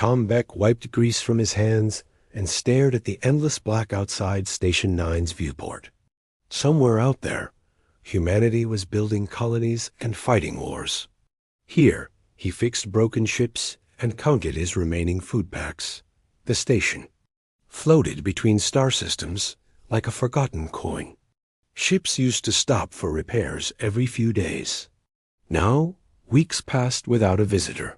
Tom Beck wiped grease from his hands and stared at the endless black outside Station 9's viewport. Somewhere out there, humanity was building colonies and fighting wars. Here, he fixed broken ships and counted his remaining food packs. The station floated between star systems like a forgotten coin. Ships used to stop for repairs every few days. Now, weeks passed without a visitor.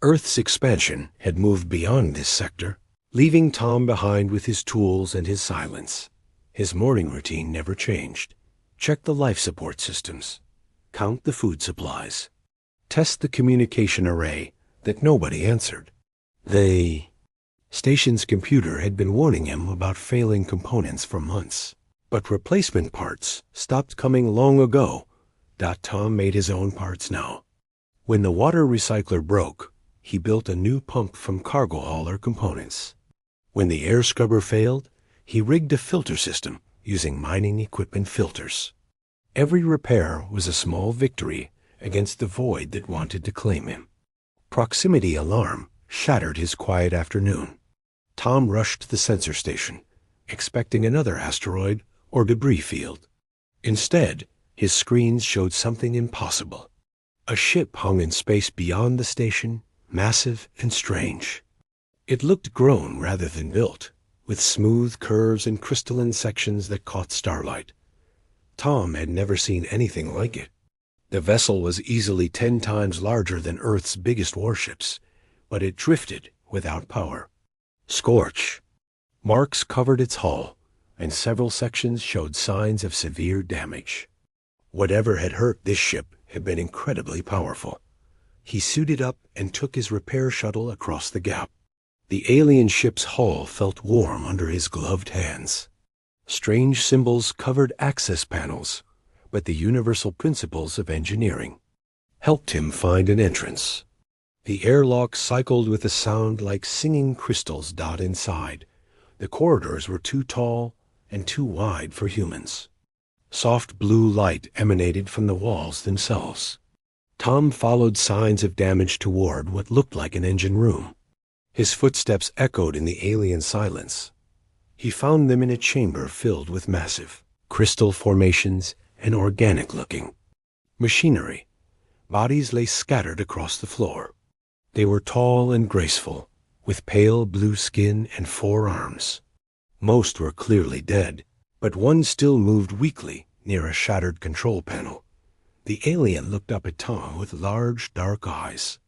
Earth's expansion had moved beyond this sector, leaving Tom behind with his tools and his silence. His morning routine never changed. Check the life support systems. Count the food supplies. Test the communication array that nobody answered. The station's computer had been warning him about failing components for months, but replacement parts stopped coming long ago. Tom made his own parts now. When the water recycler broke, he built a new pump from cargo hauler components. When the air scrubber failed, he rigged a filter system using mining equipment filters. Every repair was a small victory against the void that wanted to claim him. Proximity alarm shattered his quiet afternoon. Tom rushed to the sensor station, expecting another asteroid or debris field. Instead, his screens showed something impossible. A ship hung in space beyond the station, massive and strange. It looked grown rather than built, with smooth curves and crystalline sections that caught starlight. Tom had never seen anything like it. The vessel was easily 10 times larger than Earth's biggest warships, but it drifted without power. Scorch marks covered its hull, and several sections showed signs of severe damage. Whatever had hurt this ship had been incredibly powerful. He suited up and took his repair shuttle across the gap. The alien ship's hull felt warm under his gloved hands. Strange symbols covered access panels, but the universal principles of engineering helped him find an entrance. The airlock cycled with a sound like singing crystals dot inside. The corridors were too tall and too wide for humans. Soft blue light emanated from the walls themselves. Tom followed signs of damage toward what looked like an engine room. His footsteps echoed in the alien silence. He found them in a chamber filled with massive crystal formations and organic-looking machinery. Bodies lay scattered across the floor. They were tall and graceful, with pale blue skin and 4 arms. Most were clearly dead, but one still moved weakly near a shattered control panel. The alien looked up at Tom with large, dark eyes.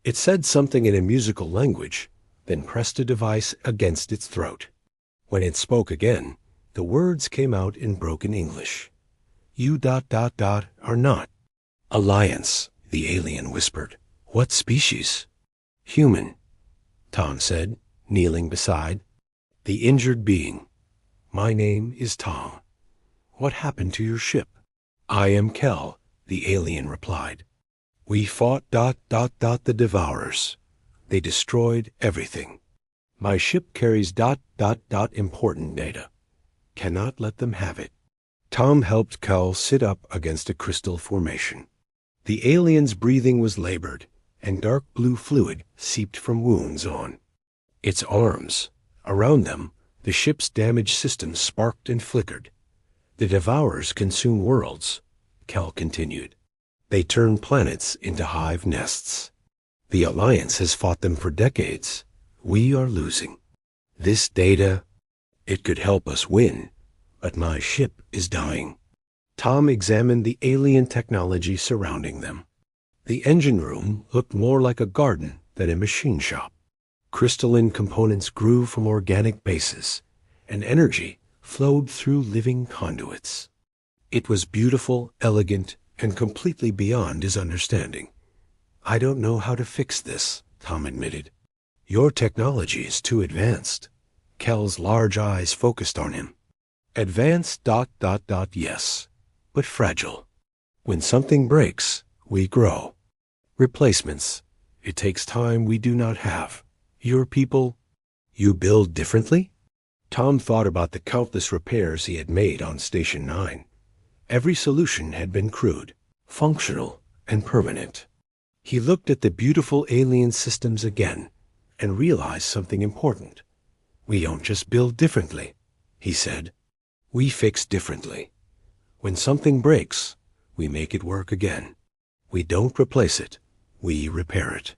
It said something in a musical language, then pressed a device against its throat. When it spoke again, the words came out in broken English. "You ... are not." "Alliance," the alien whispered. "What species?" "Human," Tom said, kneeling beside. "The injured being. My name is Tom. What happened to your ship?" "I am Kel," the alien replied. "We fought ... the Devourers. They destroyed everything. My ship carries ... important data. Cannot let them have it." Tom helped Kel sit up against a crystal formation. The alien's breathing was labored, and dark blue fluid seeped from wounds on its arms. Around them, the ship's damaged systems sparked and flickered. "The Devourers consume worlds," Kel continued. "They turn planets into hive nests. The Alliance has fought them for decades. We are losing. This data, it could help us win, but my ship is dying." Tom examined the alien technology surrounding them. The engine room looked more like a garden than a machine shop. Crystalline components grew from organic bases, and energy flowed through living conduits. It was beautiful, elegant, and completely beyond his understanding. "I don't know how to fix this," Tom admitted. "Your technology is too advanced." Kel's large eyes focused on him. "Advanced ... yes, but fragile. When something breaks, we grow. Replacements. It takes time we do not have. Your people, you build differently?" Tom thought about the countless repairs he had made on Station 9. Every solution had been crude, functional, and permanent. He looked at the beautiful alien systems again, and realized something important. "We don't just build differently," he said. "We fix differently. When something breaks, we make it work again. We don't replace it, we repair it."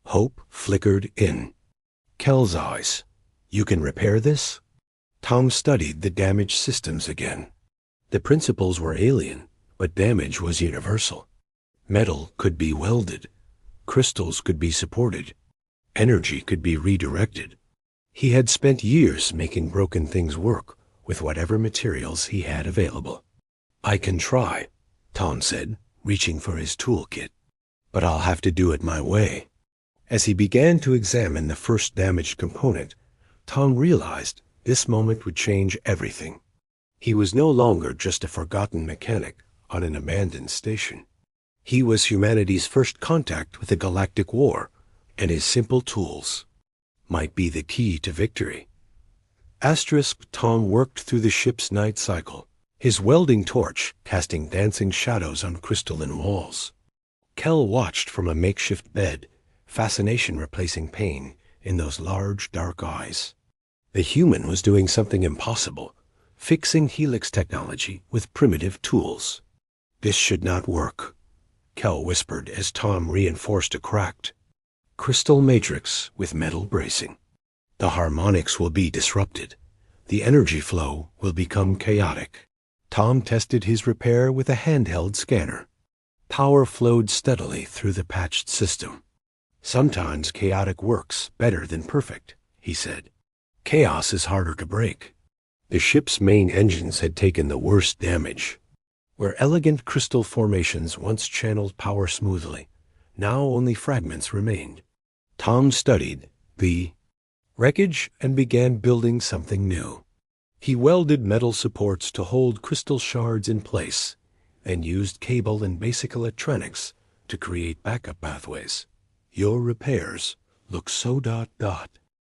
Hope flickered in Kel's eyes. "You can repair this?" Tom studied the damaged systems again. The principles were alien, but damage was universal. Metal could be welded. Crystals could be supported. Energy could be redirected. He had spent years making broken things work with whatever materials he had available. "I can try," Tom said, reaching for his toolkit. "But I'll have to do it my way." As he began to examine the first damaged component, Tom realized this moment would change everything. He was no longer just a forgotten mechanic on an abandoned station. He was humanity's first contact with the galactic war, and his simple tools might be the key to victory. Tom worked through the ship's night cycle, his welding torch casting dancing shadows on crystalline walls. Kel watched from a makeshift bed, fascination replacing pain in those large, dark eyes. The human was doing something impossible, fixing Helix technology with primitive tools. "This should not work," Kel whispered as Tom reinforced a cracked crystal matrix with metal bracing. "The harmonics will be disrupted. The energy flow will become chaotic." Tom tested his repair with a handheld scanner. Power flowed steadily through the patched system. "Sometimes chaotic works better than perfect," he said. "Chaos is harder to break." The ship's main engines had taken the worst damage. Where elegant crystal formations once channeled power smoothly, now only fragments remained. Tom studied the wreckage and began building something new. He welded metal supports to hold crystal shards in place and used cable and basic electronics to create backup pathways. "Your repairs look so ...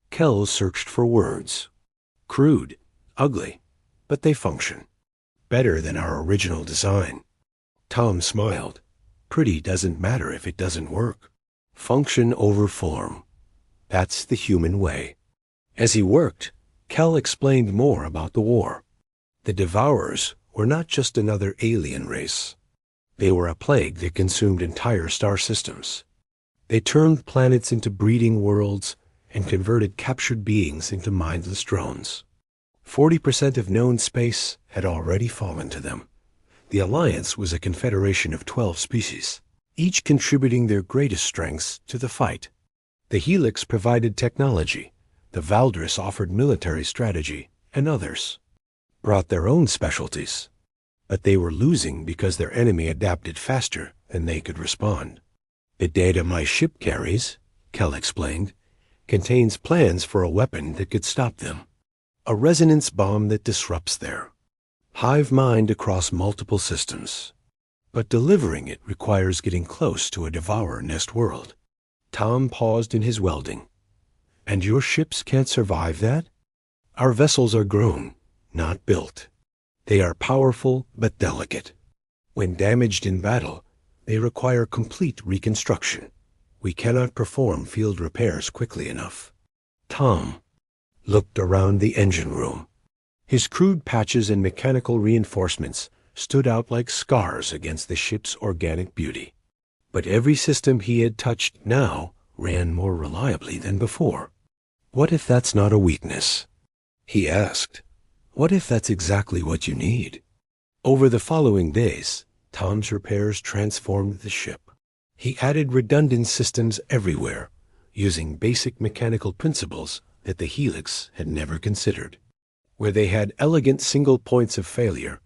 Kel searched for words. "Crude, ugly, but they function. Better than our original design." Tom smiled. "Pretty doesn't matter if it doesn't work. Function over form. That's the human way." As he worked, Kel explained more about the war. The Devourers were not just another alien race. They were a plague that consumed entire star systems. They turned planets into breeding worlds and converted captured beings into mindless drones. 40% of known space had already fallen to them. The Alliance was a confederation of 12 species, each contributing their greatest strengths to the fight. The Helix provided technology, the Valdris offered military strategy, and others brought their own specialties. But they were losing because their enemy adapted faster than they could respond. "The data my ship carries," Kel explained, "contains plans for a weapon that could stop them. A resonance bomb that disrupts their hive mind across multiple systems. But delivering it requires getting close to a Devourer nest world." Tom paused in his welding. "And your ships can't survive that?" "Our vessels are grown, not built. They are powerful but delicate. When damaged in battle, they require complete reconstruction. We cannot perform field repairs quickly enough." Tom looked around the engine room. His crude patches and mechanical reinforcements stood out like scars against the ship's organic beauty. But every system he had touched now ran more reliably than before. "What if that's not a weakness?" he asked. "What if that's exactly what you need?" Over the following days, Tom's repairs transformed the ship. He added redundant systems everywhere, using basic mechanical principles that the Helix had never considered. Where they had elegant single points of failure,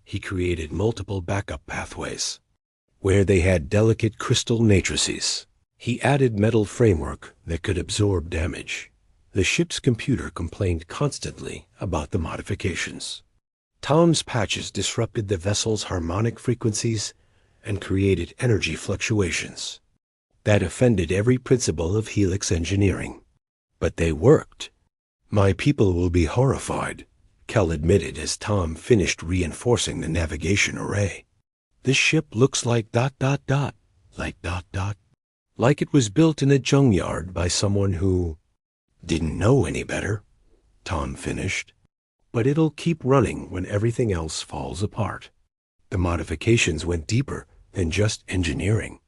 he created multiple backup pathways. Where they had delicate crystal matrices, he added metal framework that could absorb damage. The ship's computer complained constantly about the modifications. Tom's patches disrupted the vessel's harmonic frequencies and created energy fluctuations. That offended every principle of Helix engineering. But they worked. "My people will be horrified," Kel admitted as Tom finished reinforcing the navigation array. "This ship looks like ... like ... Like it was built in a junkyard by someone who didn't know any better, Tom finished. But it'll keep running when everything else falls apart. The modifications went deeper than just engineering.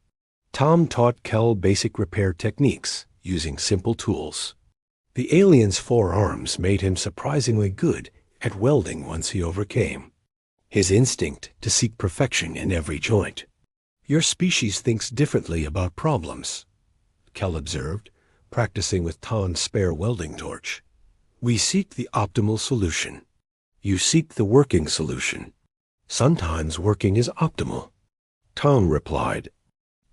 Tom taught Kel basic repair techniques using simple tools. The alien's 4 arms made him surprisingly good at welding once he overcame his instinct to seek perfection in every joint. Your species thinks differently about problems, Kel observed, practicing with Tom's spare welding torch. We seek the optimal solution. You seek the working solution. Sometimes working is optimal. Tom replied,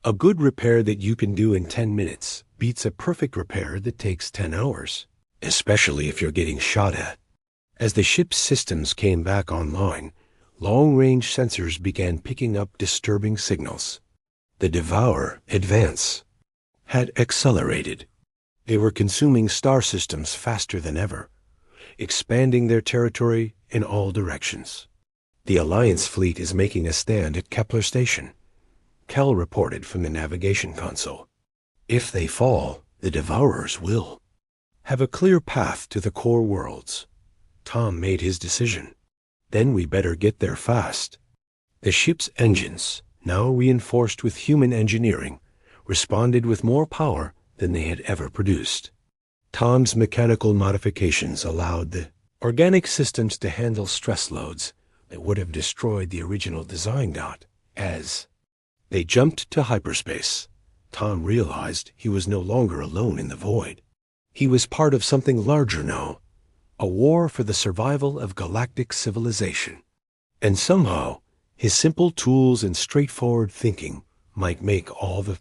a good repair that you can do in 10 minutes beats a perfect repair that takes 10 hours, especially if you're getting shot at. As the ship's systems came back online, long-range sensors began picking up disturbing signals. The Devourer advance had accelerated. They were consuming star systems faster than ever, expanding their territory in all directions. The Alliance fleet is making a stand at Kepler Station, Kel reported from the navigation console. If they fall, the Devourers will have a clear path to the core worlds. Tom made his decision. Then we better get there fast. The ship's engines, now reinforced with human engineering, responded with more power than they had ever produced. Tom's mechanical modifications allowed the organic systems to handle stress loads that would have destroyed the original design. As they jumped to hyperspace, Tom realized he was no longer alone in the void. He was part of something larger now, a war for the survival of galactic civilization. And somehow, his simple tools and straightforward thinking might make all the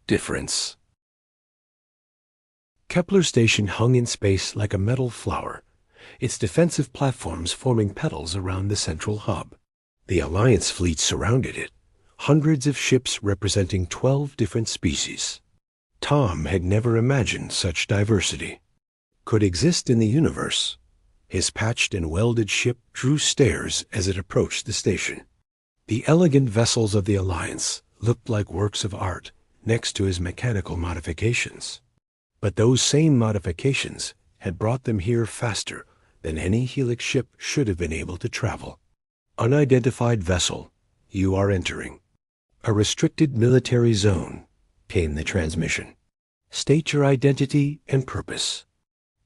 difference. Kepler Station hung in space like a metal flower, its defensive platforms forming petals around the central hub. The Alliance fleet surrounded it, hundreds of ships representing 12 different species. Tom had never imagined such diversity could exist in the universe. His patched and welded ship drew stares as it approached the station. The elegant vessels of the Alliance looked like works of art next to his mechanical modifications. But those same modifications had brought them here faster than any Helix ship should have been able to travel. Unidentified vessel, you are entering a restricted military zone, came the transmission. State your identity and purpose.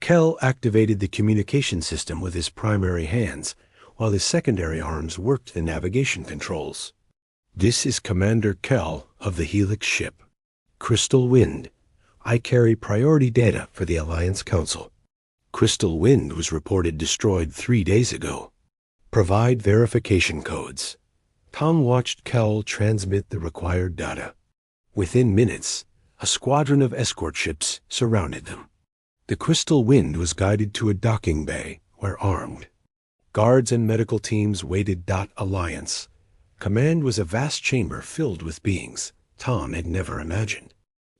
Kel activated the communication system with his primary hands, while his secondary arms worked the navigation controls. This is Commander Kel of the Helix ship. Crystal Wind. I carry priority data for the Alliance Council. Crystal Wind was reported destroyed 3 days ago. Provide verification codes. Tom watched Kel transmit the required data. Within minutes, a squadron of escort ships surrounded them. The Crystal Wind was guided to a docking bay where armed guards and medical teams waited. Alliance command was a vast chamber filled with beings Tom had never imagined.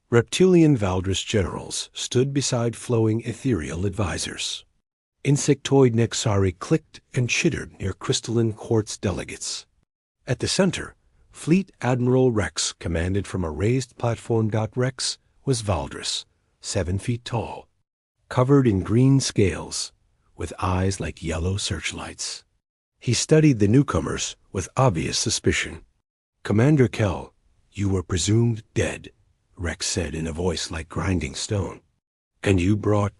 Reptilian Valdris generals stood beside flowing ethereal advisors. Insectoid Nexari clicked and chittered near crystalline quartz delegates. At the center, Fleet Admiral Rex commanded from a raised platform. Rex was Valdris, 7 feet tall, covered in green scales, with eyes like yellow searchlights. He studied the newcomers with obvious suspicion. Commander Kel, you were presumed dead, Rex said in a voice like grinding stone. And you brought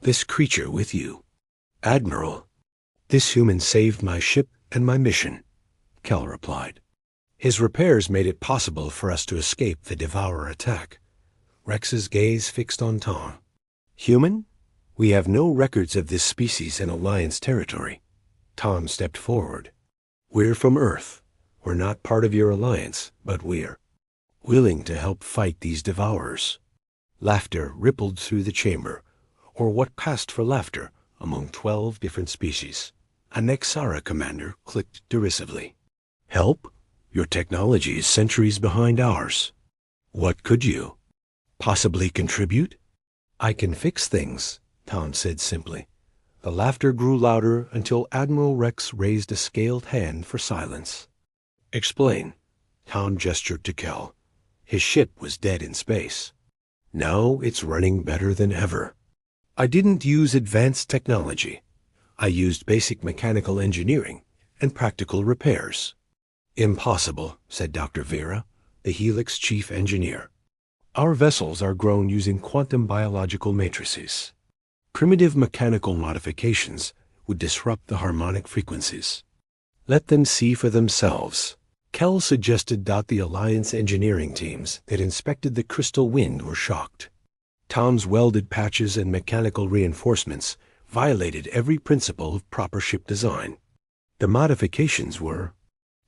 this creature with you. Admiral, this human saved my ship and my mission, Kel replied. His repairs made it possible for us to escape the Devourer attack. Rex's gaze fixed on Tom. Human? We have no records of this species in Alliance territory. Tom stepped forward. We're from Earth. We're not part of your alliance, but we're willing to help fight these Devourers. Laughter rippled through the chamber, or what passed for laughter among 12 different species. A Nexara commander clicked derisively. Help? Your technology is centuries behind ours. What could you possibly contribute? I can fix things, Tom said simply. The laughter grew louder until Admiral Rex raised a scaled hand for silence. Explain. Tom gestured to Kel. His ship was dead in space. Now it's running better than ever. I didn't use advanced technology. I used basic mechanical engineering and practical repairs. Impossible, said Dr. Vera, the Helix chief engineer. Our vessels are grown using quantum biological matrices. Primitive mechanical modifications would disrupt the harmonic frequencies. Let them see for themselves. Kell suggested that the Alliance engineering teams that inspected the crystal wind were shocked. Tom's welded patches and mechanical reinforcements violated every principle of proper ship design. The modifications were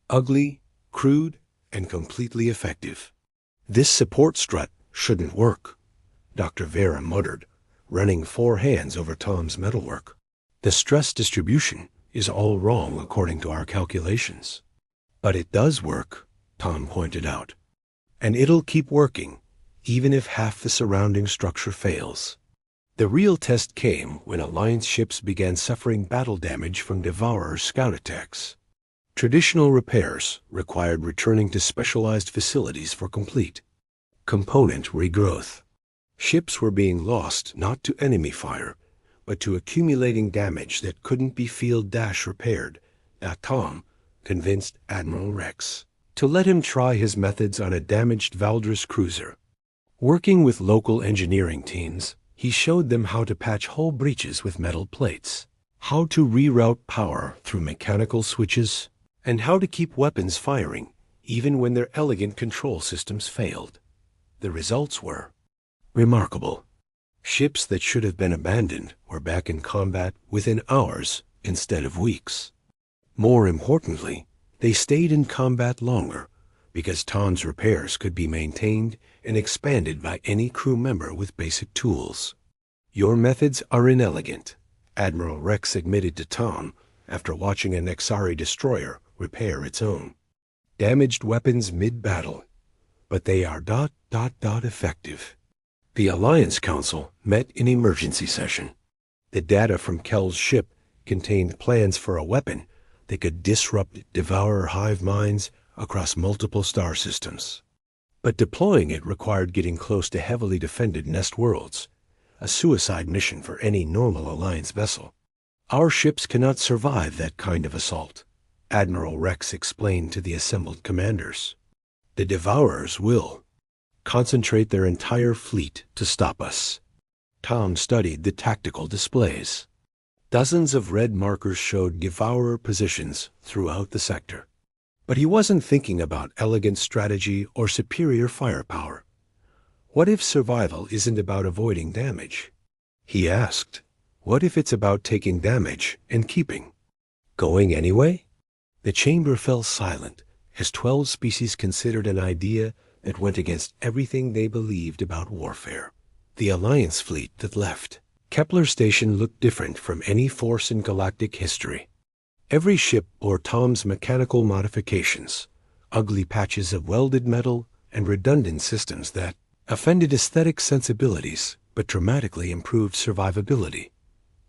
ugly, crude, and completely effective. This support strut shouldn't work, Dr. Vera muttered, running 4 hands over Tom's metalwork. The stress distribution is all wrong according to our calculations. But it does work, Tom pointed out. And it'll keep working, even if half the surrounding structure fails. The real test came when Alliance ships began suffering battle damage from Devourer's scout attacks. Traditional repairs required returning to specialized facilities for complete component regrowth. Ships were being lost not to enemy fire, but to accumulating damage that couldn't be field-repaired. Tom convinced Admiral Rex to let him try his methods on a damaged Valdris cruiser. Working with local engineering teams, he showed them how to patch hull breaches with metal plates, how to reroute power through mechanical switches, and how to keep weapons firing even when their elegant control systems failed. The results were remarkable. Ships that should have been abandoned were back in combat within hours instead of weeks. More importantly, they stayed in combat longer because Tom's repairs could be maintained and expanded by any crew member with basic tools. Your methods are inelegant, Admiral Rex admitted to Tom after watching a Nexari destroyer repair its own. Damaged weapons mid-battle, but they are ... effective. The Alliance Council met in emergency session. The data from Kell's ship contained plans for a weapon that could disrupt Devourer hive minds across multiple star systems. But deploying it required getting close to heavily defended nest worlds, a suicide mission for any normal Alliance vessel. Our ships cannot survive that kind of assault, Admiral Rex explained to the assembled commanders. The Devourers will concentrate their entire fleet to stop us. Tom studied the tactical displays. Dozens of red markers showed Devourer positions throughout the sector. But he wasn't thinking about elegant strategy or superior firepower. What if survival isn't about avoiding damage? He asked, what if it's about taking damage and keeping? Going anyway? The chamber fell silent as 12 species considered an idea that went against everything they believed about warfare. The Alliance fleet that left Kepler Station looked different from any force in galactic history. Every ship bore Tom's mechanical modifications, ugly patches of welded metal and redundant systems that offended aesthetic sensibilities but dramatically improved survivability.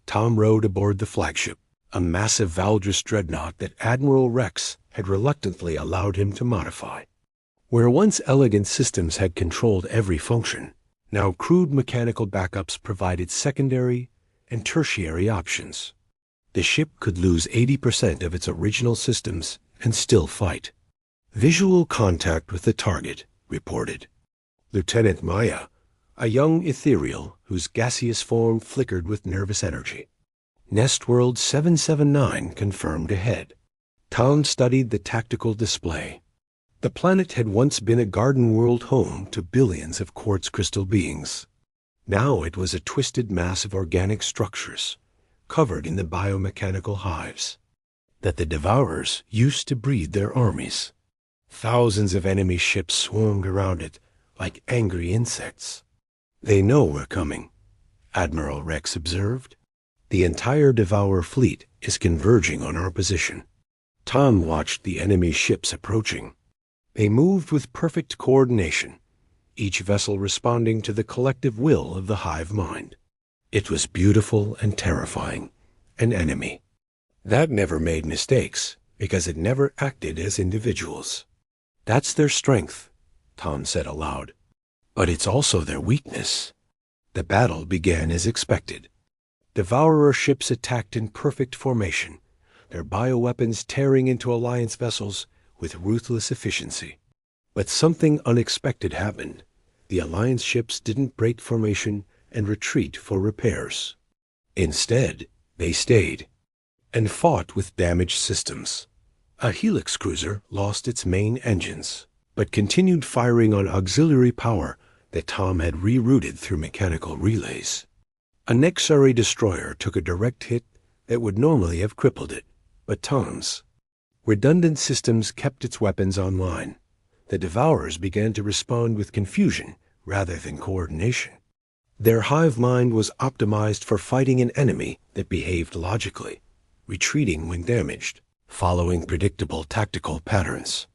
Tom rode aboard the flagship, a massive Valdris dreadnought that Admiral Rex had reluctantly allowed him to modify. Where once elegant systems had controlled every function, now crude mechanical backups provided secondary and tertiary options. The ship could lose 80% of its original systems and still fight. Visual contact with the target reported. Lieutenant Maya, a young ethereal whose gaseous form flickered with nervous energy. Nest World 779 confirmed ahead. Tom studied the tactical display. The planet had once been a garden world home to billions of quartz crystal beings. Now it was a twisted mass of organic structures, covered in the biomechanical hives that the Devourers used to breed their armies. Thousands of enemy ships swarmed around it like angry insects. They know we're coming, Admiral Rex observed. The entire Devourer fleet is converging on our position. Tom watched the enemy ships approaching. They moved with perfect coordination, each vessel responding to the collective will of the hive mind. It was beautiful and terrifying, an enemy that never made mistakes because it never acted as individuals. That's their strength, Tom said aloud. But it's also their weakness. The battle began as expected. Devourer ships attacked in perfect formation, their bioweapons tearing into Alliance vessels with ruthless efficiency. But something unexpected happened. The Alliance ships didn't break formation and retreat for repairs. Instead, they stayed and fought with damaged systems. A Helix cruiser lost its main engines, but continued firing on auxiliary power that Tom had rerouted through mechanical relays. A Nexari destroyer took a direct hit that would normally have crippled it, but Tom's redundant systems kept its weapons online. The Devourers began to respond with confusion rather than coordination. Their hive mind was optimized for fighting an enemy that behaved logically, retreating when damaged, following predictable tactical patterns.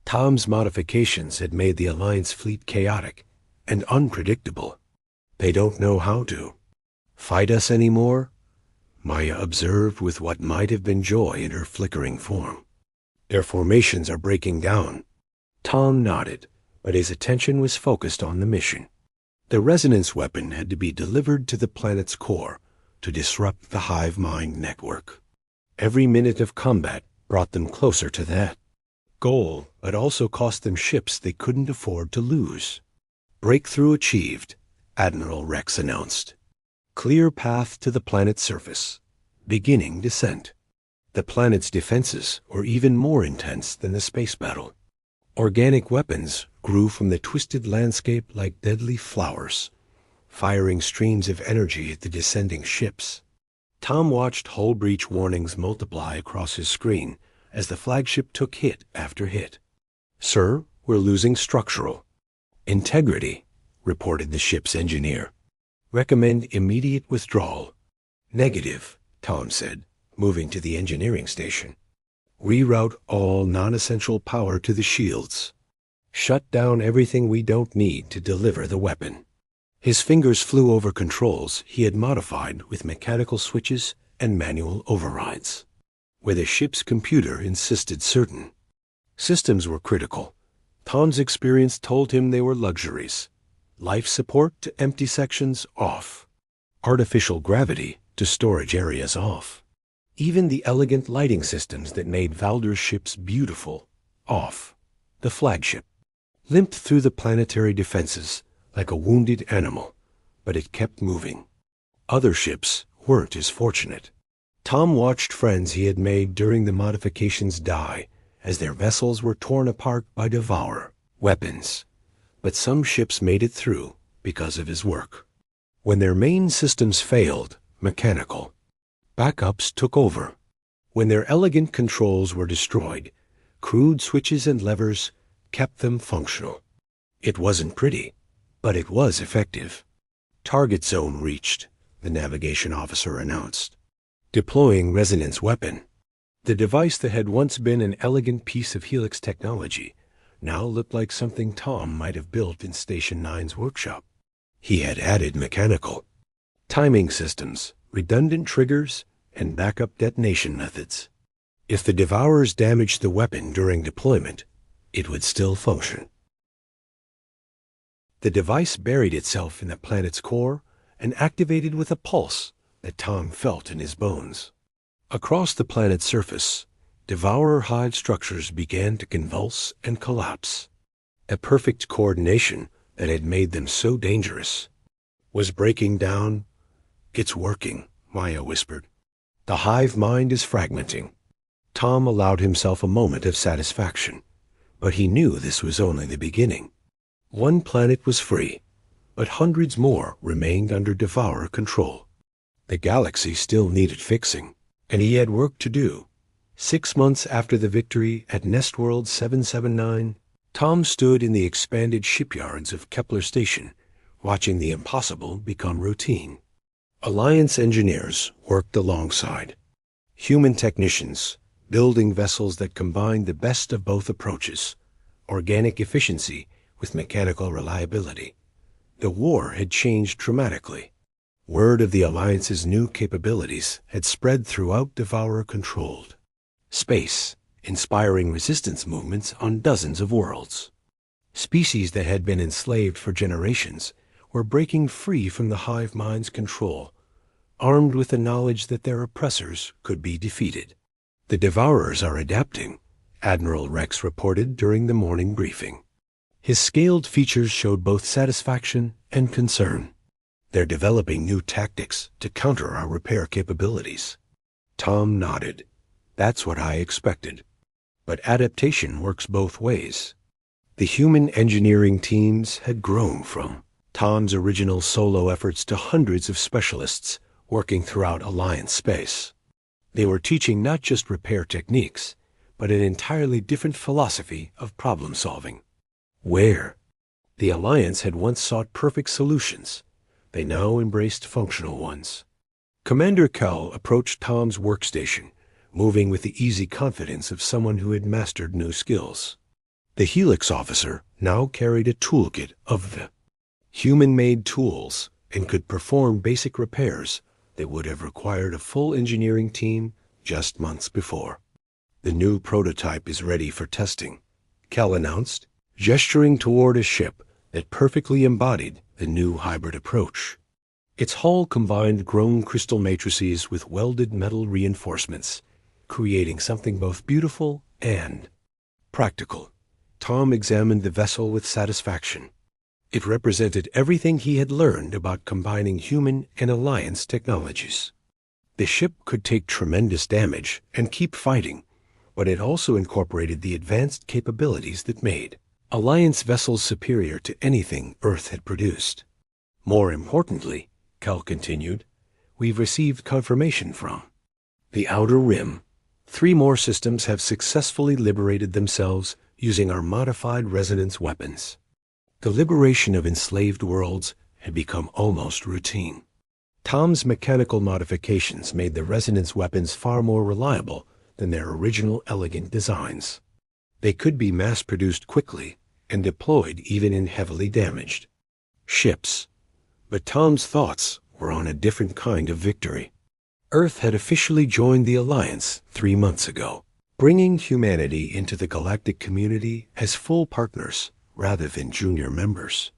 Tom's modifications had made the Alliance fleet chaotic and unpredictable. They don't know how to fight us anymore, Maya observed with what might have been joy in her flickering form. Their formations are breaking down. Tom nodded, but his attention was focused on the mission. The resonance weapon had to be delivered to the planet's core to disrupt the hive mind network. Every minute of combat brought them closer to that goal, but also cost them ships they couldn't afford to lose. Breakthrough achieved, Admiral Rex announced. Clear path to the planet's surface. Beginning descent. The planet's defenses were even more intense than the space battle. Organic weapons grew from the twisted landscape like deadly flowers, firing streams of energy at the descending ships. Tom watched hull breach warnings multiply across his screen as the flagship took hit after hit. "Sir, we're losing structural integrity," reported the ship's engineer. "Recommend immediate withdrawal." "Negative," Tom said, moving to the engineering station. "Reroute all non-essential power to the shields. Shut down everything we don't need to deliver the weapon." His fingers flew over controls he had modified with mechanical switches and manual overrides, where the ship's computer insisted certain systems were critical. Tom's experience told him they were luxuries. Life support to empty sections off. Artificial gravity to storage areas off. Even the elegant lighting systems that made Valder's ships beautiful off. The flagship limped through the planetary defenses like a wounded animal, but it kept moving. Other ships weren't as fortunate. Tom watched friends he had made during the modifications die as their vessels were torn apart by Devourer weapons. But some ships made it through because of his work. When their main systems failed, mechanical backups took over. When their elegant controls were destroyed, crude switches and levers kept them functional. It wasn't pretty, but it was effective. "Target zone reached," the navigation officer announced. Deploying resonance weapon. The device that had once been an elegant piece of Helix technology now looked like something Tom might have built in Station 9's workshop. He had added mechanical timing systems, redundant triggers, and backup detonation methods. If the Devourers damaged the weapon during deployment, it would still function. The device buried itself in the planet's core and activated with a pulse that Tom felt in his bones. Across the planet's surface, Devourer hive structures began to convulse and collapse. A perfect coordination that had made them so dangerous was breaking down. "It's working," Maya whispered. "The hive mind is fragmenting." Tom allowed himself a moment of satisfaction, but he knew this was only the beginning. One planet was free, but hundreds more remained under Devourer control. The galaxy still needed fixing, and he had work to do. 6 months after the victory at Nestworld 779, Tom stood in the expanded shipyards of Kepler Station, watching the impossible become routine. Alliance engineers worked alongside human technicians, building vessels that combined the best of both approaches, organic efficiency with mechanical reliability. The war had changed dramatically. Word of the Alliance's new capabilities had spread throughout Devourer-controlled space, inspiring resistance movements on dozens of worlds. Species that had been enslaved for generations were breaking free from the hive mind's control, armed with the knowledge that their oppressors could be defeated. The Devourers are adapting, Admiral Rex reported during the morning briefing. His scaled features showed both satisfaction and concern. They're developing new tactics to counter our repair capabilities. Tom nodded. That's what I expected. But adaptation works both ways. The human engineering teams had grown from Tom's original solo efforts to hundreds of specialists working throughout Alliance space. They were teaching not just repair techniques, but an entirely different philosophy of problem solving. Where? The Alliance had once sought perfect solutions. They now embraced functional ones. Commander Kell approached Tom's workstation, moving with the easy confidence of someone who had mastered new skills. The Helix officer now carried a toolkit of the human-made tools and could perform basic repairs that would have required a full engineering team just months before. The new prototype is ready for testing, Kell announced, gesturing toward a ship that perfectly embodied the new hybrid approach. Its hull combined grown crystal matrices with welded metal reinforcements, creating something both beautiful and practical. Tom examined the vessel with satisfaction. It represented everything he had learned about combining human and Alliance technologies. The ship could take tremendous damage and keep fighting, but it also incorporated the advanced capabilities that made Alliance vessels superior to anything Earth had produced. More importantly, Cal continued, we've received confirmation from the Outer Rim. 3 more systems have successfully liberated themselves using our modified resonance weapons. The liberation of enslaved worlds had become almost routine. Tom's mechanical modifications made the resonance weapons far more reliable than their original elegant designs. They could be mass-produced quickly and deployed even in heavily damaged ships. But Tom's thoughts were on a different kind of victory. Earth had officially joined the Alliance 3 months ago, bringing humanity into the galactic community as full partners rather than junior members.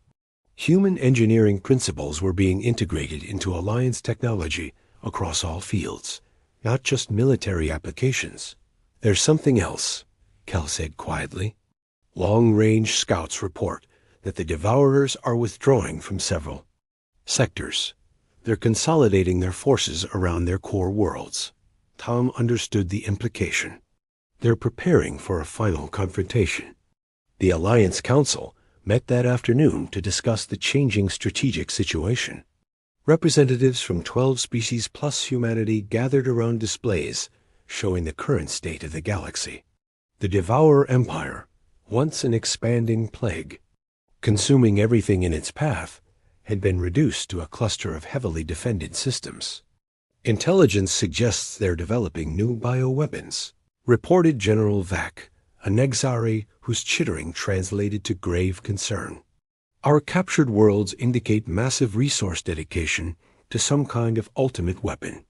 Human engineering principles were being integrated into Alliance technology across all fields, not just military applications. There's something else, Cal said quietly. Long-range scouts report that the Devourers are withdrawing from several sectors. They're consolidating their forces around their core worlds. Tom understood the implication. They're preparing for a final confrontation. The Alliance Council met that afternoon to discuss the changing strategic situation. Representatives from 12 species plus humanity gathered around displays showing the current state of the galaxy. The Devourer Empire, once an expanding plague, consuming everything in its path, had been reduced to a cluster of heavily defended systems. Intelligence suggests they're developing new bioweapons, reported General Vac, a Nexari whose chittering translated to grave concern. Our captured worlds indicate massive resource dedication to some kind of ultimate weapon.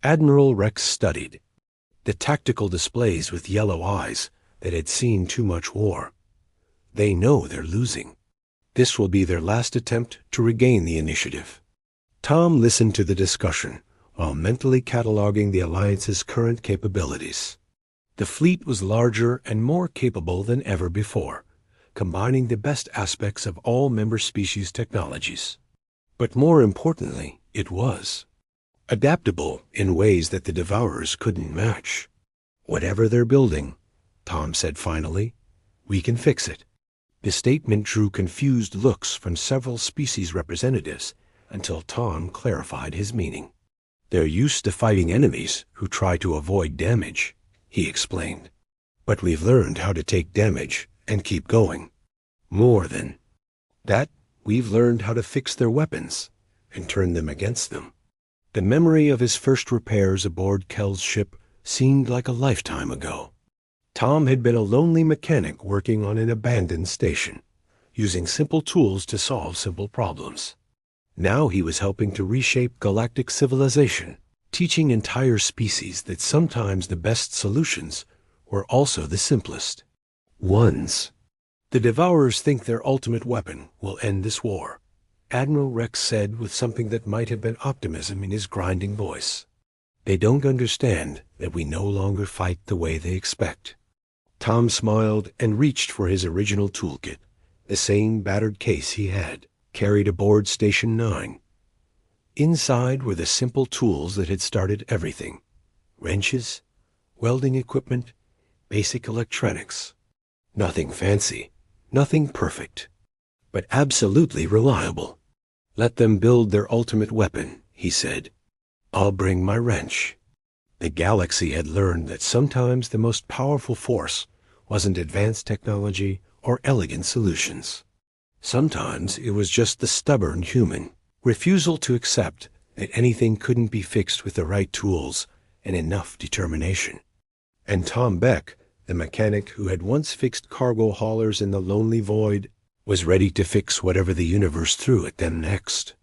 Admiral Rex studied the tactical displays with yellow eyes that had seen too much war. They know they're losing. This will be their last attempt to regain the initiative. Tom listened to the discussion while mentally cataloging the Alliance's current capabilities. The fleet was larger and more capable than ever before, combining the best aspects of all member species' technologies. But more importantly, it was adaptable in ways that the Devourers couldn't match. Whatever they're building, Tom said finally, we can fix it. The statement drew confused looks from several species representatives until Tom clarified his meaning. They're used to fighting enemies who try to avoid damage, he explained. But we've learned how to take damage and keep going. More than that, we've learned how to fix their weapons and turn them against them. The memory of his first repairs aboard Kell's ship seemed like a lifetime ago. Tom had been a lonely mechanic working on an abandoned station, using simple tools to solve simple problems. Now he was helping to reshape galactic civilization, teaching entire species that sometimes the best solutions were also the simplest ones. The Devourers think their ultimate weapon will end this war, Admiral Rex said with something that might have been optimism in his grinding voice. They don't understand that we no longer fight the way they expect. Tom smiled and reached for his original toolkit, the same battered case he had carried aboard Station 9. Inside were the simple tools that had started everything: wrenches, welding equipment, basic electronics. Nothing fancy, nothing perfect, but absolutely reliable. Let them build their ultimate weapon, he said. I'll bring my wrench. The galaxy had learned that sometimes the most powerful force wasn't advanced technology or elegant solutions. Sometimes it was just the stubborn human refusal to accept that anything couldn't be fixed with the right tools and enough determination. And Tom Beck, the mechanic who had once fixed cargo haulers in the lonely void, was ready to fix whatever the universe threw at them next.